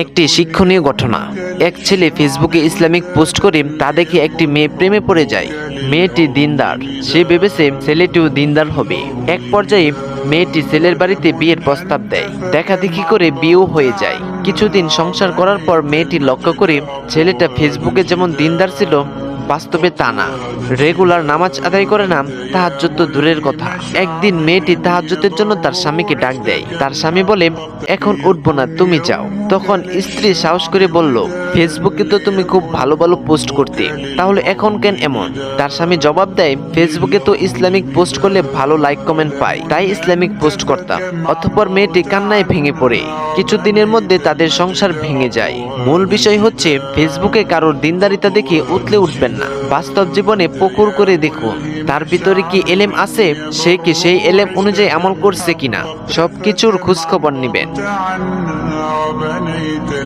একটি শিক্ষণীয় ঘটনা। এক ছেলে ফেসবুকে ইসলামিক পোস্ট করে তা দেখে একটি মেয়ে প্রেমে পড়ে যায়। মেয়েটি দিনদার, সে ভেবেছে ছেলেটিও দিনদার হবে। এক পর্যায়ে মেয়েটি ছেলের বাড়িতে বিয়ের প্রস্তাব দেয়। দেখাদেখি করে বিয়েও হয়ে যায়। কিছুদিন সংসার করার পর মেয়েটি লক্ষ্য করে ছেলেটা ফেসবুকে যেমন দিনদার ছিল, বাস্তবে তা না। রেগুলার নামাজ আদায় করে না, তাহাজ্জুদ তো দূরের কথা। একদিন মেয়েটি তাহাজ্জুদের জন্য তার স্বামীকে ডাক দেয়। তার স্বামী বলে, এখন উঠবো না, তুমি যাও। তখন স্ত্রী সাহস করে বলল, ফেসবুকে তো তুমি খুব ভালো ভালো পোস্ট করতে, তাহলে এখন কেন এমন? তার স্বামী জবাব দেয়, ফেসবুকে তো ইসলামিক পোস্ট করলে ভালো লাইক কমেন্ট পাই, তাই ইসলামিক পোস্ট করতাম। অতঃপর মেয়েটি কান্নায় ভেঙে পড়ে। কিছুদিনের মধ্যে তাদের সংসার ভেঙে যায়। মূল বিষয় হচ্ছে, ফেসবুকে কারোর দিনদারিতা দেখে উতলে উঠবেন না। বাস্তব জীবনে পুকুর করে দেখুন, তার ভিতরে কি এলেম আছে, সে কি সেই এলেম অনুযায়ী আমল করছে কিনা, সবকিছুর খোঁজখবর নিবেন।